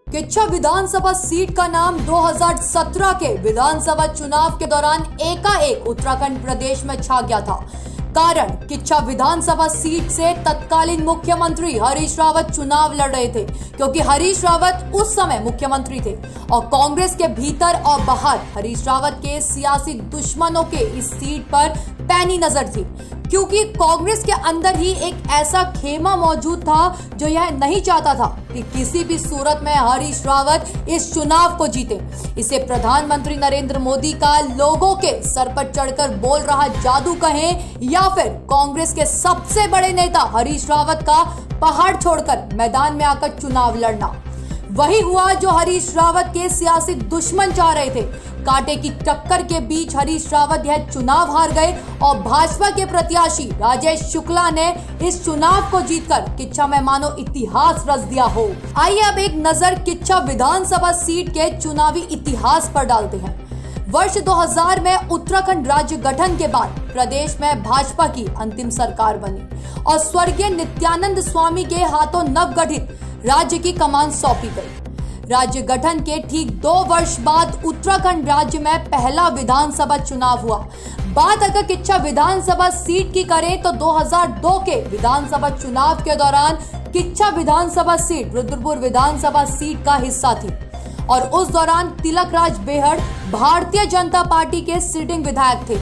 किच्छा विधानसभा seat का नाम 2017 के विधानसभा चुनाव के दौरान एकाएक उत्तराखंड प्रदेश में छा गया था। कारण किच्छा विधानसभा सीट से तत्कालीन मुख्यमंत्री हरीश रावत चुनाव लड़ रहे थे, क्योंकि हरीश रावत उस समय मुख्यमंत्री थे और कांग्रेस के भीतर और बाहर हरीश रावत के सियासी दुश्मनों के इस सीट पर पैनी नजर थी, क्योंकि कांग्रेस के अंदर ही एक ऐसा खेमा मौजूद था जो यह नहीं चाहता था कि किसी भी सूरत में हरीश रावत इस चुनाव को जीते। इसे प्रधानमंत्री नरेंद्र मोदी का लोगों के सर पर चढ़कर बोल रहा जादू कहें या फिर कांग्रेस के सबसे बड़े नेता हरीश रावत का पहाड़ छोड़कर मैदान में आकर चुनाव लड़ना, वही हुआ जो हरीश रावत के सियासी दुश्मन चाह रहे थे। कांटे की टक्कर के बीच हरीश रावत यह चुनाव हार गए और भाजपा के प्रत्याशी राजेश शुक्ला ने इस चुनाव को जीतकर किच्छा में मानो इतिहास रच दिया हो। आइए अब एक नजर किच्छा विधानसभा सीट के चुनावी इतिहास पर डालते हैं। वर्ष 2000 में उत्तराखंड राज्य गठन के बाद प्रदेश में भाजपा की अंतिम सरकार बनी और स्वर्गीय नित्यानंद स्वामी के हाथों नवगठित राज्य की कमान सौंपी गई। राज्य गठन के ठीक 2 वर्ष बाद उत्तराखंड राज्य में पहला विधानसभा चुनाव हुआ। बात अगर किच्छा विधानसभा सीट की करें तो 2002 के विधानसभा चुनाव के दौरान किच्छा विधानसभा सीट रुद्रपुर विधानसभा सीट का हिस्सा थी और उस दौरान तिलकराज बेहड़ भारतीय जनता पार्टी के सिटिंग विधायक थे।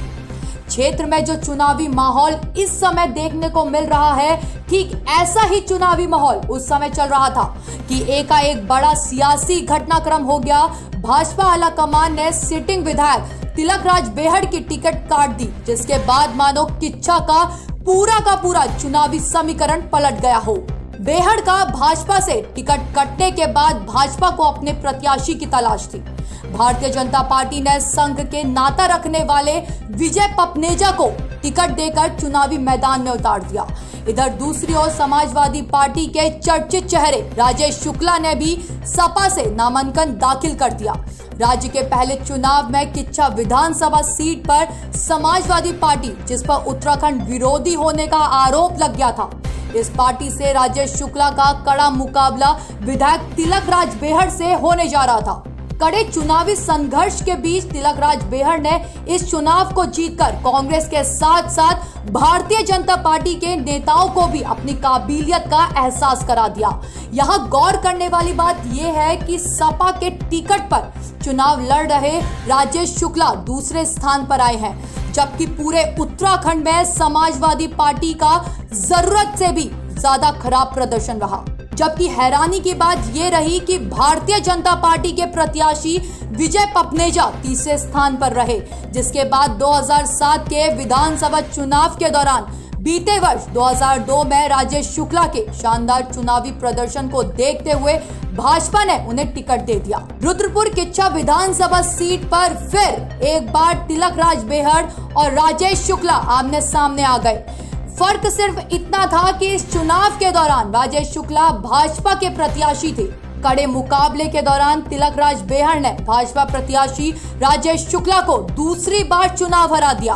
क्षेत्र में जो चुनावी माहौल इस समय देखने को मिल रहा है, ठीक ऐसा ही चुनावी माहौल उस समय चल रहा था कि एकाएक बड़ा सियासी घटनाक्रम हो गया। भाजपा आला कमान ने सिटिंग विधायक तिलकराज बेहड़ की टिकट काट दी, जिसके बाद मानो किच्छा का पूरा चुनावी समीकरण पलट गया हो। बेहड़ का भाजपा से टिकट कटने के बाद भाजपा को अपने प्रत्याशी की तलाश थी। भारतीय जनता पार्टी ने संघ के नाता रखने वाले विजय पपनेजा को टिकट देकर चुनावी मैदान में उतार दिया। इधर दूसरी ओर समाजवादी पार्टी के चर्चित चेहरे राजेश शुक्ला ने भी सपा से नामांकन दाखिल कर दिया। राज्य के पहले चुनाव में किच्छा विधानसभा सीट पर समाजवादी पार्टी, जिस पर उत्तराखंड विरोधी होने का आरोप लग गया था, इस पार्टी से राजेश शुक्ला का कड़ा मुकाबला विधायक तिलकराज बेहड़ से होने जा रहा था। कड़े चुनावी संघर्ष के बीच तिलकराज बेहड़ ने इस चुनाव को जीतकर कांग्रेस के साथ साथ भारतीय जनता पार्टी के नेताओं को भी अपनी काबिलियत का एहसास करा दिया। यहाँ गौर करने वाली बात यह है कि सपा के टिकट पर चुनाव लड़ रहे राजेश शुक्ला दूसरे स्थान पर आए हैं, जबकि पूरे उत्तराखंड में समाजवादी पार्टी का जरूरत से भी ज्यादा खराब प्रदर्शन रहा। जबकि हैरानी की बात यह रही कि भारतीय जनता पार्टी के प्रत्याशी विजय पपनेजा तीसरे स्थान पर रहे, जिसके बाद 2007 के विधानसभा चुनाव के दौरान बीते वर्ष 2002 में राजेश शुक्ला के शानदार चुनावी प्रदर्शन को देखते हुए भाजपा ने उन्हें टिकट दे दिया। रुद्रपुर किच्छा विधानसभा सीट पर फिर एक बार तिलकराज बेहड़ और राजेश शुक्ला आमने सामने आ गए। फर्क सिर्फ इतना था कि इस चुनाव के दौरान राजेश शुक्ला भाजपा के प्रत्याशी थे। कड़े मुकाबले के दौरान तिलकराज बेहड़ ने भाजपा प्रत्याशी राजेश शुक्ला को दूसरी बार चुनाव हरा दिया।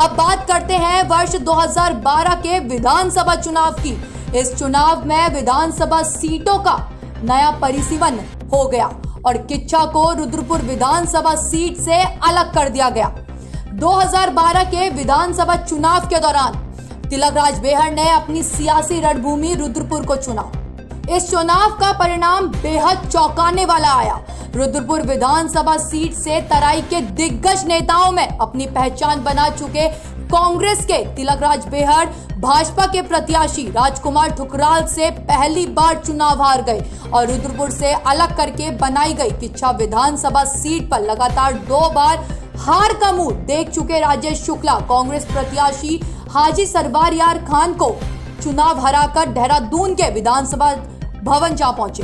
अब बात करते हैं वर्ष 2012 के विधानसभा चुनाव की। इस चुनाव में विधानसभा सीटों का नया परिसीमन हो गया और किच्छा को रुद्रपुर विधानसभा सीट से अलग कर दिया गया। 2012 के विधानसभा चुनाव के दौरान तिलकराज बेहड़ ने अपनी सियासी रणभूमि रुद्रपुर को चुना। इस चुनाव का परिणाम बेहद चौंकाने वाला आया। रुद्रपुर विधानसभा सीट से तराई के दिग्गज नेताओं में अपनी पहचान बना चुके कांग्रेस के तिलकराज बेहड़ भाजपा के प्रत्याशी राजकुमार ठुकराल से पहली बार चुनाव हार गए और रुद्रपुर से अलग करके बनाई गई किच्छा विधानसभा सीट पर लगातार 2 बार हार का मुंह देख चुके राजेश शुक्ला कांग्रेस प्रत्याशी हाजी सरवार यार खान को चुनाव हराकर देहरादून के विधानसभा भवन जा पहुंचे।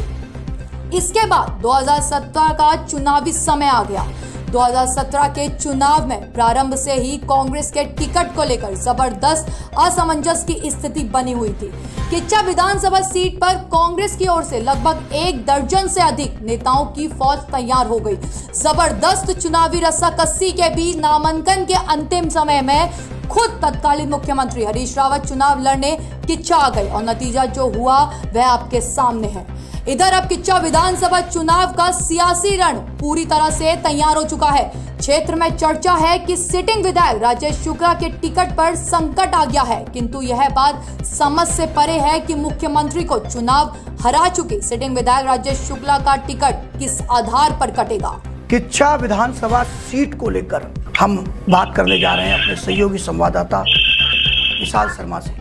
इसके बाद 2017 का चुनावी समय आ गया। 2017 के चुनाव में प्रारंभ से ही कांग्रेस के टिकट को लेकर जबरदस्त असमंजस की स्थिति बनी हुई थी। किच्छा विधानसभा सीट पर कांग्रेस की ओर से लगभग 1 दर्जन से अधिक नेताओं की फौज तैयार हो गई। जबरदस्त चुनावी रस्साकसी के बीच नामांकन के अंतिम समय में खुद तत्कालीन मुख्यमंत्री हरीश रावत चुनाव लड़ने किच्चा आ गए और नतीजा जो हुआ वह आपके सामने है। इधर अब किच्चा विधानसभा चुनाव का सियासी रण पूरी तरह से तैयार हो चुका है। क्षेत्र में चर्चा है कि सिटिंग विधायक राजेश शुक्ला के टिकट पर संकट आ गया है, किंतु यह बात समझ से परे है कि मुख्यमंत्री को चुनाव हरा चुके सिटिंग विधायक राजेश शुक्ला का टिकट किस आधार पर कटेगा। किच्चा विधानसभा सीट को लेकर हम बात करने जा रहे हैं अपने सहयोगी संवाददाता विशाल शर्मा से।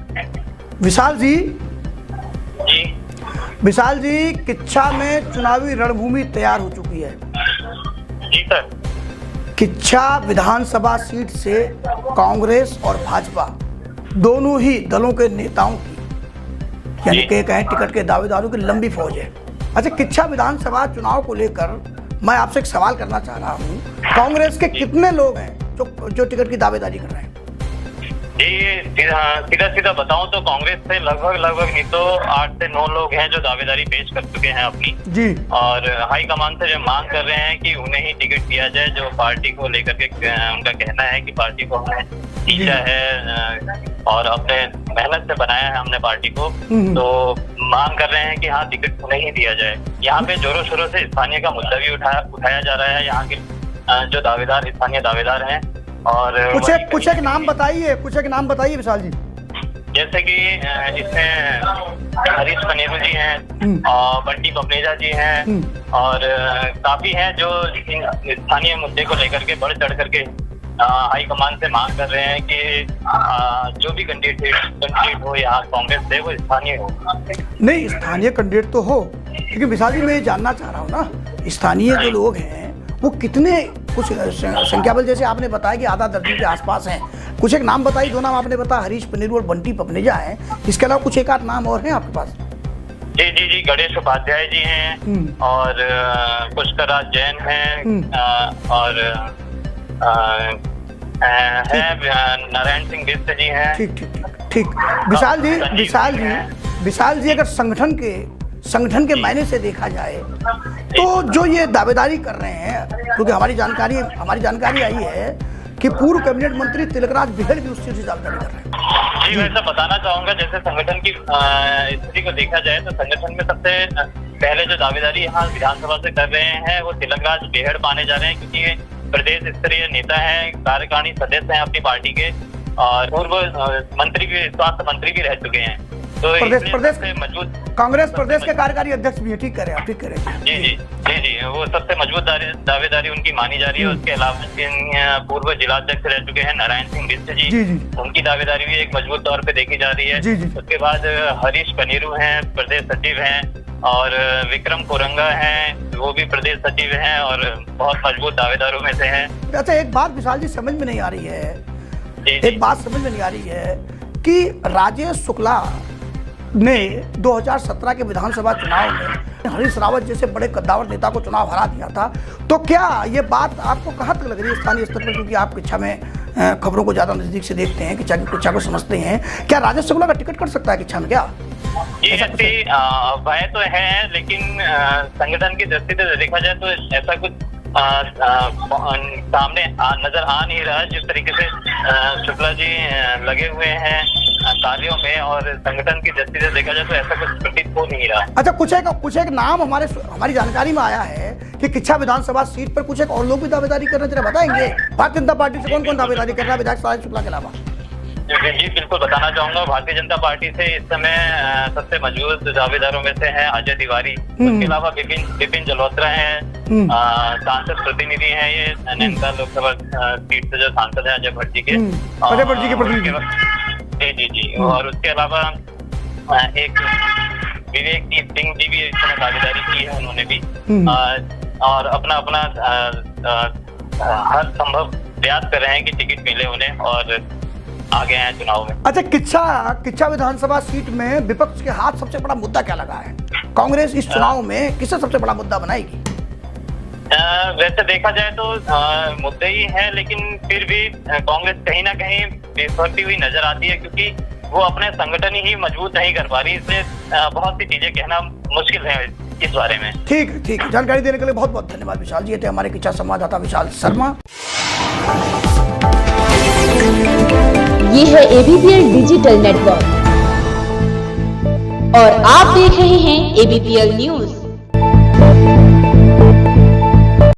विशाल जी, किच्चा में चुनावी रणभूमि तैयार हो चुकी है। जी सर। किच्चा विधानसभा सीट से कांग्रेस और भाजपा दोनों ही दलों के नेताओं की, यानी कि कहें टिकट के दावेदारों की लंबी फौज है। अच्छा, किच्चा विधानसभा चुनाव को लेकर मैं आपसे एक सवाल करना चाह रहा हूँ। कांग्रेस के कितने लोग हैं जो टिकट की दावेदारी कर रहे हैं? सीधा बताऊं तो कांग्रेस से लगभग नहीं तो 8 से 9 लोग हैं जो दावेदारी पेश कर चुके हैं अपनी जी। और हाईकमान से जो मांग कर रहे हैं कि उन्हें ही टिकट दिया जाए, जो पार्टी को लेकर के उनका कहना है कि पार्टी को हमने जीता है और अपने मेहनत से बनाया है हमने पार्टी को, तो मांग कर रहे हैं कि हाँ टिकट उन्हें ही दिया जाए। यहाँ पे जोरों शोरों से स्थानीय का मुद्दा भी उठाया जा रहा है। यहाँ के जो दावेदार स्थानीय दावेदार हैं और कुछ एक नाम बताइए विशाल जी। जैसे कि इसमें हरीश पनेरू जी हैं और बंटी पपनेजा जी हैं और काफी हैं जो स्थानीय मुद्दे को लेकर के बढ़ चढ़ करके हाईकमान से मांग कर रहे हैं कि जो भी कैंडिडेट हो यहाँ कांग्रेस से वो स्थानीय हो। नहीं, स्थानीय कैंडिडेट तो हो, लेकिन विशाल जी मैं ये जानना चाह रहा हूँ ना, स्थानीय जो लोग हैं वो कितने, कुछ संख्या बल जैसे आपने बताया कि आधा दर्जन के आसपास हैं, कुछ एक नाम बताइए। दो नाम आपने बताया, हरीश पनेरू और बंटी पपनेजा हैं, इसके अलावा कुछ एक आध नाम और हैं आपके पास? जी, गणेश उपाध्याय जी हैं और पुष्कर जैन हैं और नारायण सिंह बिष्ट जी हैं। ठीक। विशाल जी, अगर संगठन के मायने से देखा जाए तो जो ये दावेदारी कर रहे हैं, क्योंकि हमारी जानकारी आई है कि पूर्व कैबिनेट मंत्री तिलकराज बिहड़ भी उस चीज से दावेदारी कर रहे हैं। जी, वैसे बताना चाहूंगा, जैसे संगठन की स्थिति को देखा जाए तो संगठन में सबसे पहले जो दावेदारी यहाँ विधानसभा से कर रहे हैं वो तिलकराज बिहड़ माने जा रहे हैं, क्योंकि ये प्रदेश स्तरीय नेता है, कार्यकारिणी सदस्य हैं अपनी पार्टी के और पूर्व स्वास्थ्य मंत्री भी रह चुके हैं। तो प्रदेश मजबूत कांग्रेस प्रदेश के कार्यकारी अध्यक्ष भी है। ठीक करें। जी, वो सबसे मजबूत दावेदारी उनकी मानी जा रही है। उसके अलावा पूर्व जिलाध्यक्ष रह चुके हैं नारायण सिंह बिष्ट जी, उनकी दावेदारी भी एक मजबूत तौर पे देखी जा रही है। उसके बाद हरीश पनेरू हैं, प्रदेश सचिव हैं और विक्रम कोरंगा हैं, वो भी प्रदेश सचिव हैं और बहुत मजबूत दावेदारों में से हैं। अच्छा, एक बात विशाल जी समझ में नहीं आ रही है, कि राजेश शुक्ला ने 2017 के विधानसभा चुनाव में हरीश रावत जैसे बड़े कद्दावर नेता को चुनाव हरा दिया था, तो क्या ये बात आपको कहाँ तक लग रही है स्थानीय स्तर पर, क्योंकि आप किच्चा में खबरों को ज्यादा नजदीक से देखते हैं, किच्चा को समझते हैं, क्या राजेश शुक्ला का टिकट कर सकता है किच्चा में? क्या ये भय तो है, लेकिन संगठन की दृष्टि से देखा जाए तो ऐसा कुछ सामने नजर आ नहीं रहा। जिस तरीके से शुक्ला जी लगे हुए हैं कार्यों में और संगठन की दृष्टि से देखा जाए तो ऐसा कुछ प्रतीत हो नहीं रहा। अच्छा, कुछ एक नाम हमारी जानकारी में आया है कि किच्चा विधानसभा सीट पर कुछ एक और लोग भी दावेदारी कर रहे हैं, जरा बताएंगे भारतीय जनता पार्टी से कौन दावेदारी कर रहा है विधायक राजेश शुक्ला के अलावा? जी, बिल्कुल बताना चाहूंगा। भारतीय जनता पार्टी से इस समय सबसे मजबूत दावेदारों में से हैं अजय तिवारी, उसके अलावा विपिन जलोत्रा हैं, सांसद प्रतिनिधि हैं, ये नैनीताल लोकसभा सीट से जो सांसद हैं अजय भट्टी के जी। और उसके अलावा एक विवेक सिंह जी भी इस समय दावेदारी की है उन्होंने भी, और अपना हर संभव प्रयास कर रहे हैं कि टिकट मिले उन्हें और आगे हैं चुनाव में। अच्छा, किच्चा विधानसभा सीट में विपक्ष के हाथ सबसे बड़ा मुद्दा क्या लगा है? कांग्रेस इस चुनाव में किसे सबसे बड़ा मुद्दा बनाएगी? वैसे देखा जाए तो मुद्दे ही है, लेकिन फिर भी कांग्रेस कहीं ना कहीं बेसरती हुई नजर आती है, क्योंकि वो अपने संगठन ही मजबूत नहीं कर पा रही, इसलिए बहुत सी चीजें कहना मुश्किल है इस बारे में। ठीक, जानकारी देने के लिए बहुत बहुत धन्यवाद विशाल जी। ये थे हमारे किच्चा संवाददाता विशाल शर्मा। ये है ABPL डिजिटल नेटवर्क और आप देख रहे हैं ABPL न्यूज।